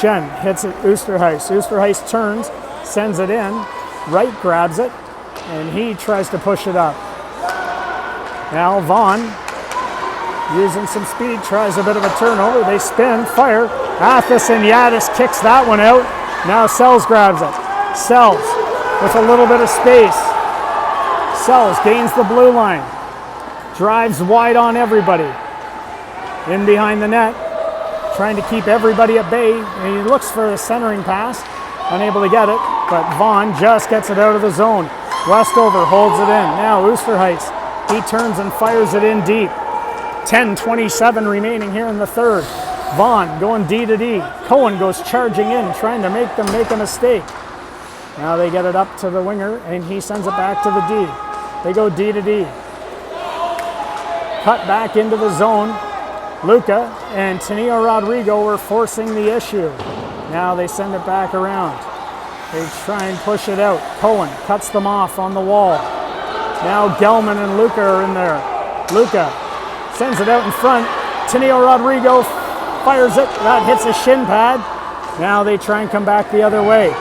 Shen hits it Oosterhuis. Oosterhuis turns, sends it in. Wright grabs it, and he tries to push it up. Now Vaughan, using some speed, tries a bit of a turnover. They spin, fire. Athos-Yanis kicks that one out. Now Sells grabs it. Sells with a little bit of space. Sells gains the blue line, drives wide on everybody, in behind the net, trying to keep everybody at bay. And he looks for a centering pass, unable to get it, but Vaughan just gets it out of the zone. Westover holds it in. Now Oosterhuis, he turns and fires it in deep. 10:27 remaining here in the third. Vaughan going D to D. Cohen goes charging in, trying to make them make a mistake. Now they get it up to the winger, and he sends it back to the D. They go D to D. Cut back into the zone. Luca and Tenio Rodrigo were forcing the issue. Now they send it back around. They try and push it out. Cohen cuts them off on the wall. Now Gelman and Luca are in there. Luca sends it out in front. Tenio Rodrigo fires it. That hits a shin pad. Now they try and come back the other way.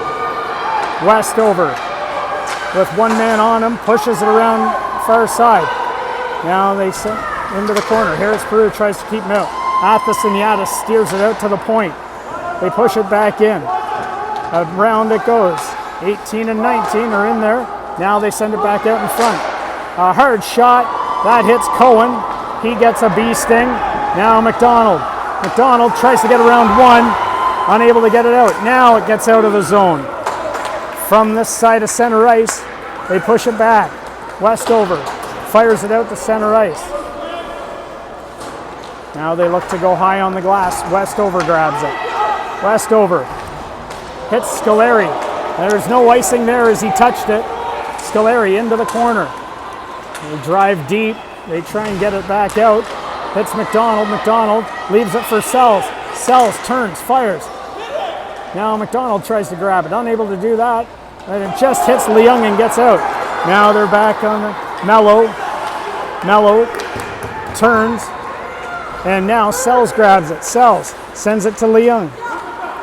Westover with one man on him, pushes it around far side. Now they send into the corner. Harris Peru tries to keep him out. Athos-Yanis steers it out to the point. They push it back in. Around it goes. 18 and 19 are in there. Now they send it back out in front. A hard shot. That hits Cohen. He gets a bee sting. Now McDonald. McDonald tries to get around one. Unable to get it out. Now it gets out of the zone. From this side of center ice, they push it back. Westover fires it out to center ice. Now they look to go high on the glass. Westover grabs it. Westover hits Scoleri. There's no icing there as he touched it. Scoleri into the corner. They drive deep. They try and get it back out. Hits McDonald. McDonald leaves it for Sells. Sells turns, fires. Now McDonald tries to grab it. Unable to do that. And it just hits Leung and gets out. Now they're back on the Mello. Mello turns. And now Sells grabs it. Sells sends it to Leung.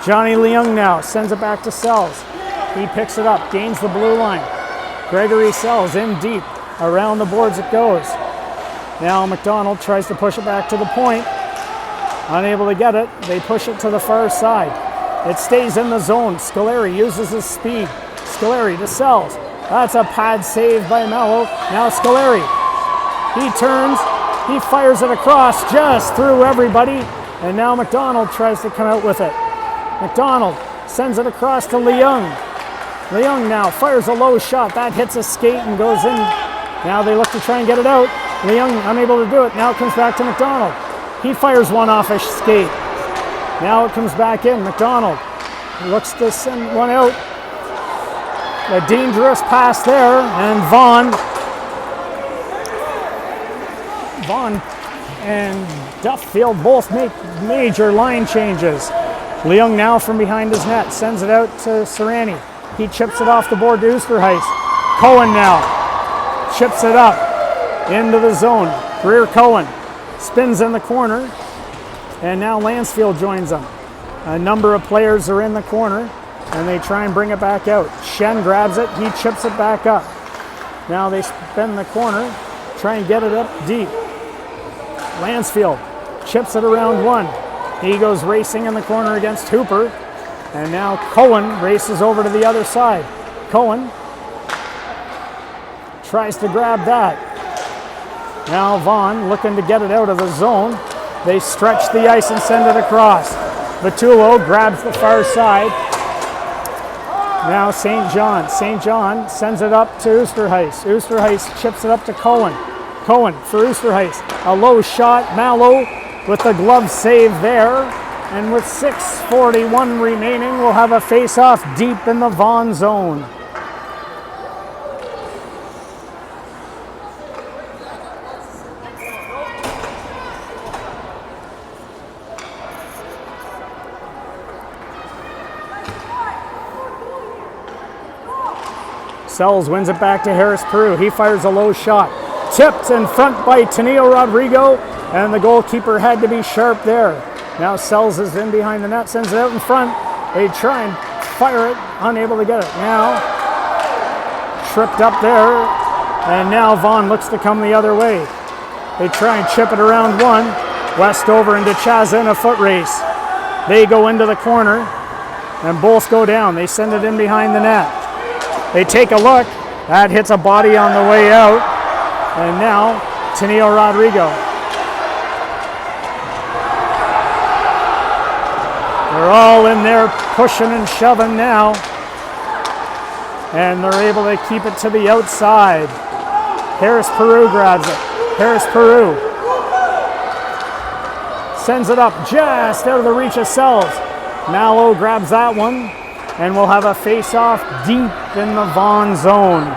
Johnny Leung now sends it back to Sells. He picks it up, gains the blue line. Gregory Sells in deep. Around the boards it goes. Now McDonald tries to push it back to the point. Unable to get it. They push it to the far side. It stays in the zone. Scoleri uses his speed. Scoleri to Sells. That's a pad save by Mello. Now Scoleri. He turns. He fires it across just through everybody. And now McDonald tries to come out with it. McDonald sends it across to Leung. Leung now fires a low shot. That hits a skate and goes in. Now they look to try and get it out. Leung unable to do it. Now it comes back to McDonald. He fires one off a skate. Now it comes back in. McDonald looks to send one out. A dangerous pass there. And Vaughan and Duffield both make major line changes. Leung now from behind his net sends it out to Serrani. He chips it off the board to Oosterhuis. Cohen now chips it up into the zone. Greer Cohen spins in the corner. And now Lansfield joins them. A number of players are in the corner. And they try and bring it back out. Shen grabs it. He chips it back up. Now they spin the corner. Try and get it up deep. Lansfield chips it around one. He goes racing in the corner against Hooper. And now Cohen races over to the other side. Cohen tries to grab that. Now Vaughan looking to get it out of the zone. They stretch the ice and send it across. Vitullo grabs the far side. Now St. John. St. John sends it up to Oosterhuis. Oosterhuis chips it up to Cohen. Cohen for Oosterhuis. A low shot. Mallow with the glove save there. And with 6:41 remaining, we'll have a face-off deep in the Vaughan zone. Sells wins it back to Harris Peru. He fires a low shot. Tipped in front by Tenio Rodrigo, and the goalkeeper had to be sharp there. Now Sells is in behind the net, sends it out in front. They try and fire it, unable to get it. Now tripped up there, and now Vaughan looks to come the other way. They try and chip it around one. Westover into Chaza in a foot race. They go into the corner, and both go down. They send it in behind the net. They take a look. That hits a body on the way out. And now, Tenio Rodrigo. They're all in there pushing and shoving now. And they're able to keep it to the outside. Harris Peru grabs it. Harris Peru sends it up just out of the reach of Sells. Mallow grabs that one. And we'll have a face-off deep in the Vaughan zone.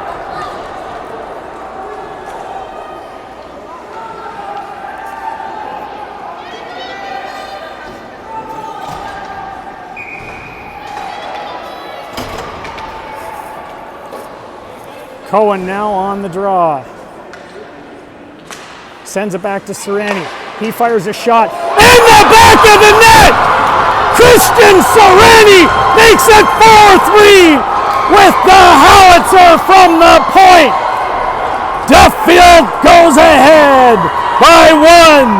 Cohen now on the draw. Sends it back to Serrani. He fires a shot. In the back of the net! Christian Serrani makes it 4-3 with the howitzer from the point. Duffield goes ahead by one.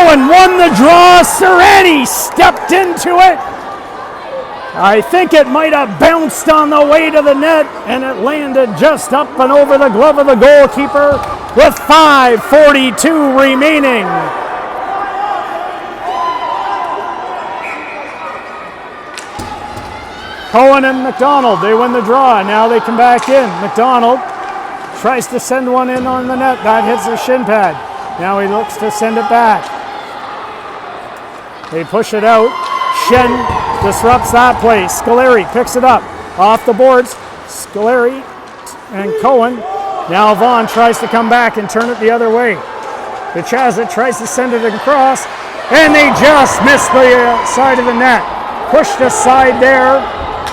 Cohen won the draw. Serrani stepped into it. I think it might have bounced on the way to the net, and it landed just up and over the glove of the goalkeeper with 5:42 remaining. Cohen and McDonald, they win the draw. Now they come back in. McDonald tries to send one in on the net. That hits the shin pad. Now he looks to send it back. They push it out. Shen disrupts that play. Scoleri picks it up off the boards. Scoleri and Cohen. Now Vaughan tries to come back and turn it the other way. Bichazza tries to send it across, and they just miss the side of the net. Pushed aside there.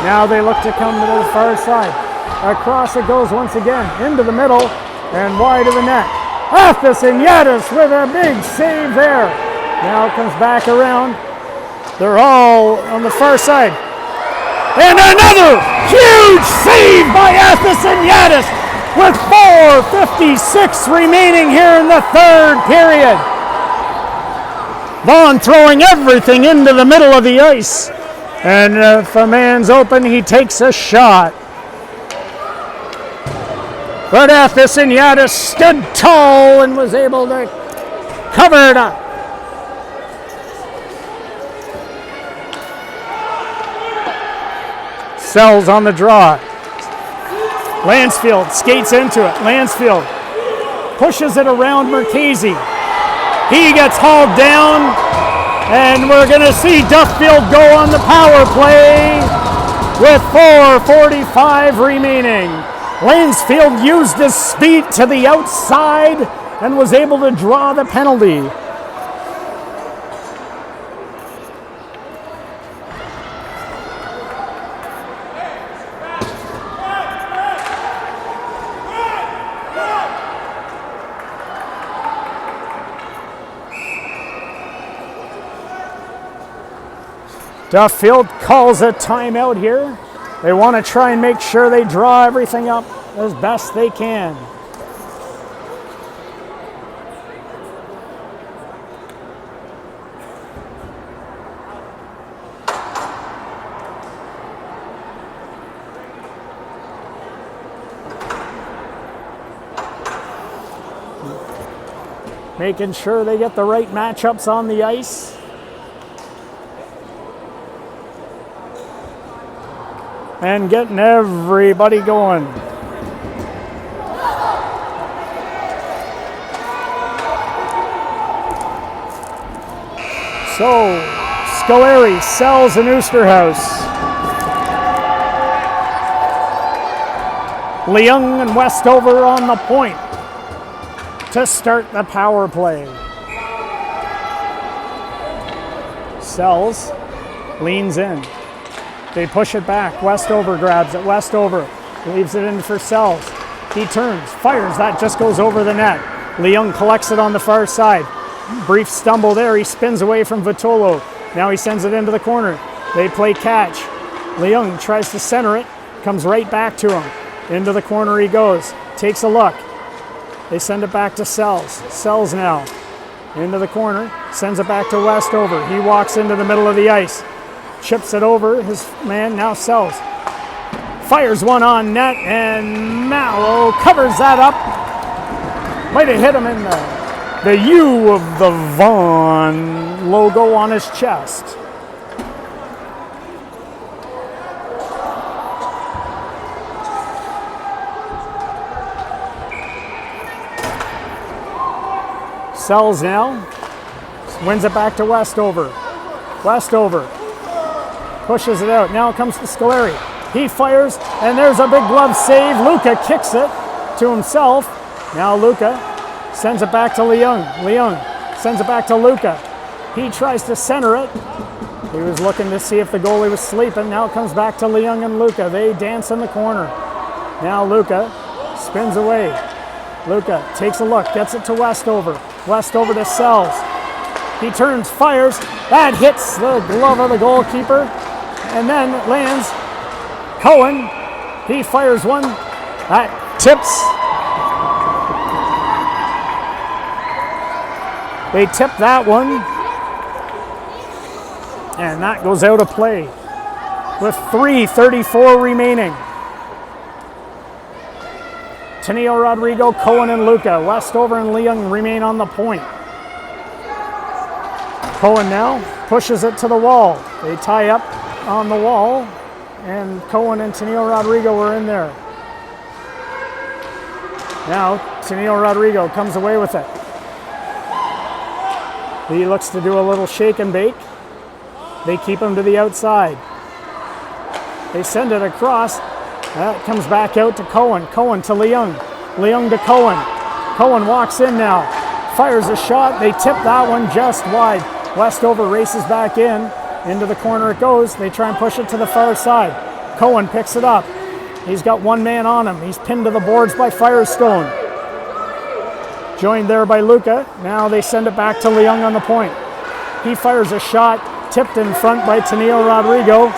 Now they look to come to the far side. Across it goes once again, into the middle and wide of the net. Athos and Yadis with a big save there. Now it comes back around. They're all on the far side. And another huge save by Athos and Yadis with 4:56 remaining here in the third period. Vaughan throwing everything into the middle of the ice. And if a man's open, he takes a shot. But Athos and Yadis stood tall and was able to cover it up. Sells on the draw. Lansfield skates into it. Lansfield pushes it around Marchese. He gets hauled down, and we're going to see Duffield go on the power play with 4:45 remaining. Lansfield used his speed to the outside and was able to draw the penalty. Duffield calls a timeout here. They want to try and make sure they draw everything up as best they can. Making sure they get the right matchups on the ice. And getting everybody going. So, Scoleri, Sells, and Oosterhuis. Leung and Westover on the point to start the power play. Sells, leans in. They push it back. Westover grabs it. Westover leaves it in for Sells. He turns, fires. That just goes over the net. Leung collects it on the far side. Brief stumble there. He spins away from Vitolo. Now he sends it into the corner. They play catch. Leung tries to center it. Comes right back to him. Into the corner he goes. Takes a look. They send it back to Sells. Sells now. Into the corner. Sends it back to Westover. He walks into the middle of the ice. Chips it over, his man now Sells. Fires one on net, and Mallow covers that up. Might have hit him in the U of the Vaughan logo on his chest. Sells now. Wins it back to Westover. Westover pushes it out. Now it comes to Scoleri. He fires, and there's a big glove save. Luca kicks it to himself. Now Luca sends it back to Leung. Leung sends it back to Luca. He tries to center it. He was looking to see if the goalie was sleeping. Now it comes back to Leung and Luca. They dance in the corner. Now Luca spins away. Luca takes a look, gets it to Westover. Westover to Sells. He turns, fires. That hits the glove of the goalkeeper. And then it lands. Cohen, he fires one. That tips. They tip that one. And that goes out of play with 3:34 remaining. Tenio Rodrigo, Cohen, and Luca. Westover and Leung remain on the point. Cohen now pushes it to the wall. They tie up on the wall, and Cohen and Tenio Rodrigo were in there. Now, Tenio Rodrigo comes away with it. He looks to do a little shake and bake. They keep him to the outside. They send it across. That comes back out to Cohen. Cohen to Leung. Leung to Cohen. Cohen walks in now. Fires a shot. They tip that one just wide. Westover races back in. Into the corner it goes. They try and push it to the far side. Cohen picks it up. He's got one man on him. He's pinned to the boards by Firestone. Joined there by Luca. Now they send it back to Leung on the point. He fires a shot. Tipped in front by Tenio Rodrigo.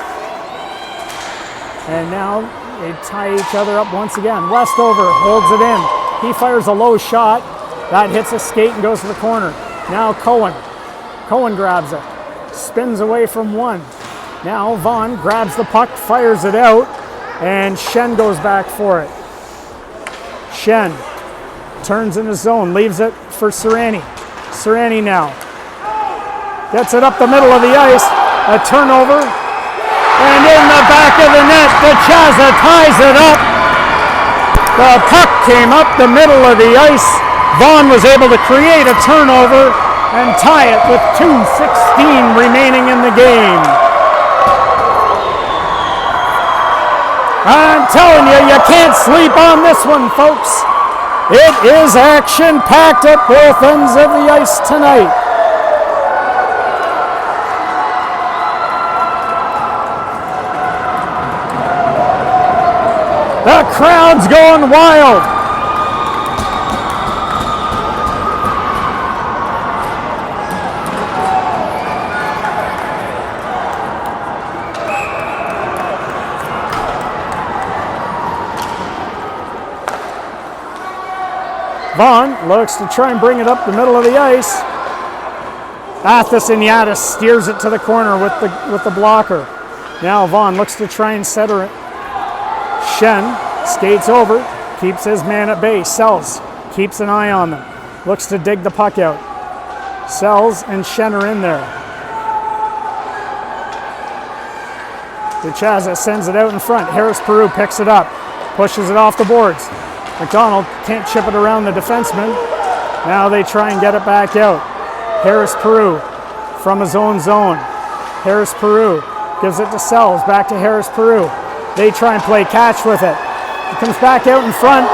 And now they tie each other up once again. Westover holds it in. He fires a low shot. That hits a skate and goes to the corner. Now Cohen. Cohen grabs it. Spins away from one. Now Vaughan grabs the puck, fires it out, and Shen goes back for it. Shen turns in his zone, leaves it for Serrani. Serrani now gets it up the middle of the ice. A turnover. And in the back of the net, DeChaza ties it up. The puck came up the middle of the ice. Vaughan was able to create a turnover and tie it with 2:16 remaining in the game. I'm telling you, you can't sleep on this one, folks. It is action-packed at both ends of the ice tonight. The crowd's going wild. Vaughan looks to try and bring it up the middle of the ice. Athos and Yaddis steers it to the corner with the blocker. Now Vaughan looks to try and center it. Shen skates over, keeps his man at bay. Sells, keeps an eye on them. Looks to dig the puck out. Sells and Shen are in there. DeChaza sends it out in front. Harris Peru picks it up, pushes it off the boards. McDonald can't chip it around the defenseman. Now they try and get it back out. Harris Peru from his own zone. Harris Peru gives it to Sells, back to Harris Peru. They try and play catch with it. It comes back out in front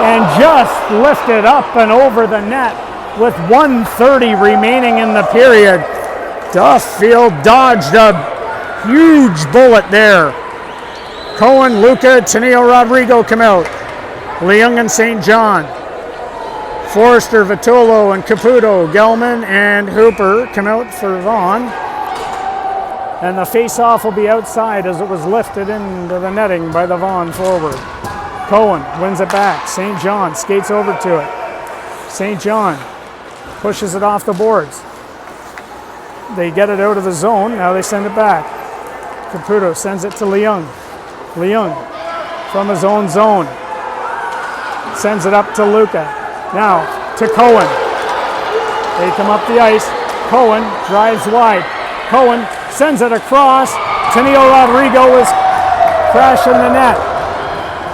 and just lifted up and over the net with 1:30 remaining in the period. Duffield dodged a huge bullet there. Cohen, Luca, Tenio Rodrigo come out. Leung and St. John. Forrester, Vitolo, and Caputo, Gelman, and Hooper come out for Vaughan. And the face-off will be outside as it was lifted into the netting by the Vaughan forward. Cohen wins it back. St. John skates over to it. St. John pushes it off the boards. They get it out of the zone. Now they send it back. Caputo sends it to Leung. Leung from his own zone. Sends it up to Luca. Now to Cohen. They come up the ice. Cohen drives wide. Cohen sends it across. Tenio Rodrigo is crashing the net.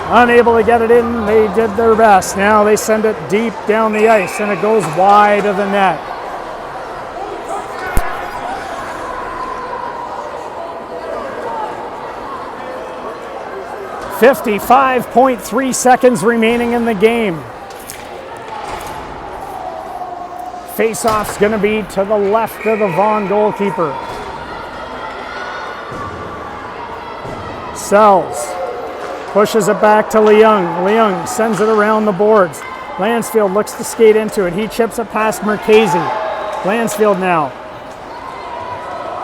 Unable to get it in. They did their best. Now they send it deep down the ice and it goes wide of the net. .3 seconds remaining in the game. Face-off's going to be to the left of the Vaughan goalkeeper. Sells. Pushes it back to Leung. Leung sends it around the boards. Lansfield looks to skate into it. He chips it past Mercasi. Lansfield now.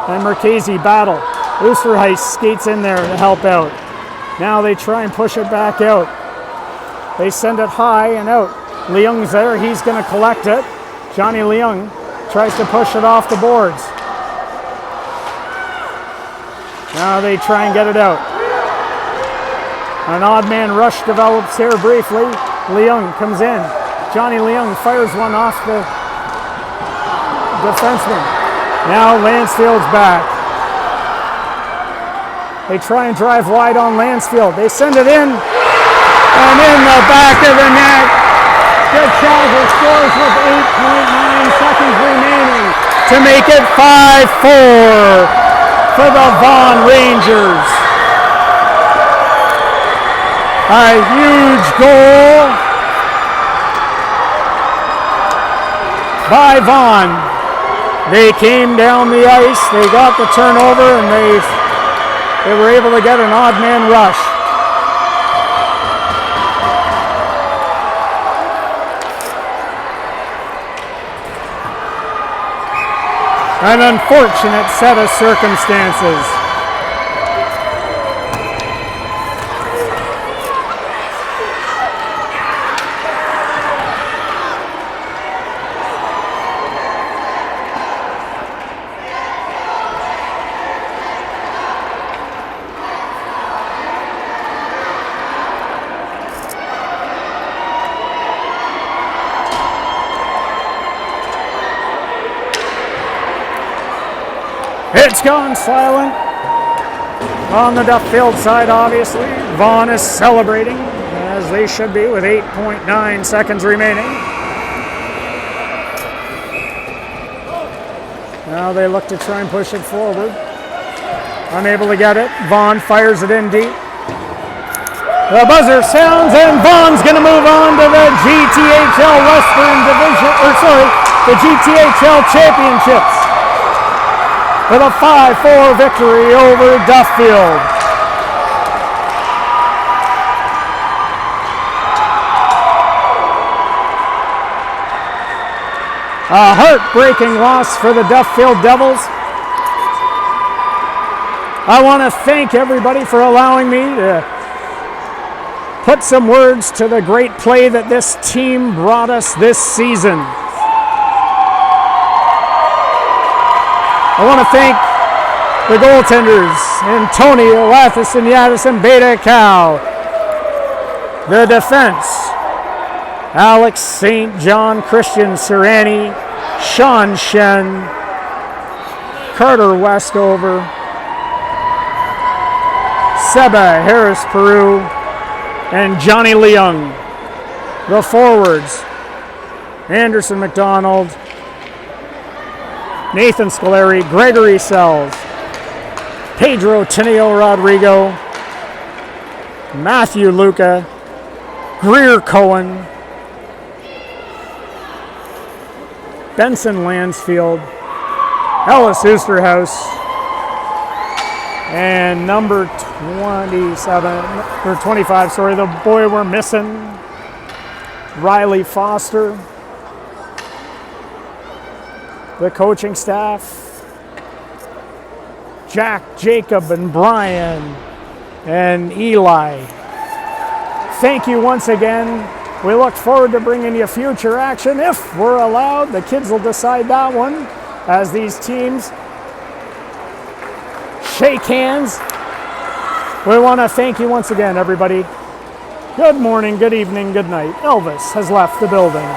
And Mercasi battle. Oosterhuis skates in there to help out. Now they try and push it back out. They send it high and out. Leung's there. He's going to collect it. Johnny Leung tries to push it off the boards. Now they try and get it out. An odd man rush develops here briefly. Leung comes in. Johnny Leung fires one off the defenseman. Now Lansfield's back. They try and drive wide on Lansfield. They send it in. And in the back of the net, GTHL scores with 8.9 seconds remaining to make it 5-4 for the Vaughan Rangers. A huge goal by Vaughan. They came down the ice, they got the turnover, and they were able to get an odd man rush. An unfortunate set of circumstances. It's gone silent on the Duffield side, obviously. Vaughan is celebrating, as they should be, with 8.9 seconds remaining. Now they look to try and push it forward. Unable to get it. Vaughan fires it in deep. The buzzer sounds, and Vaughan's going to move on to the GTHL Western Division, the GTHL Championships, with a 5-4 victory over Duffield. A heartbreaking loss for the Duffield Devils. I want to thank everybody for allowing me to put some words to the great play that this team brought us this season. I want to thank the goaltenders, Antonio, Lathison, Yaddison, Beta Cow. The defense, Alex St. John, Christian Serrani, Sean Shen, Carter Westover, Seba Harris Peru, and Johnny Leung. The forwards, Anderson McDonald, Nathan Scolari, Gregory Sells, Pedro Tineo Rodrigo, Matthew Luca, Greer Cohen, Benson Lansfield, Ellis Oosterhouse, and number 25, the boy we're missing, Riley Foster. The coaching staff, Jack, Jacob, and Brian, and Eli. Thank you once again. We look forward to bringing you future action if we're allowed. The kids will decide that one as these teams shake hands. We want to thank you once again, everybody. Good morning, good evening, good night. Elvis has left the building.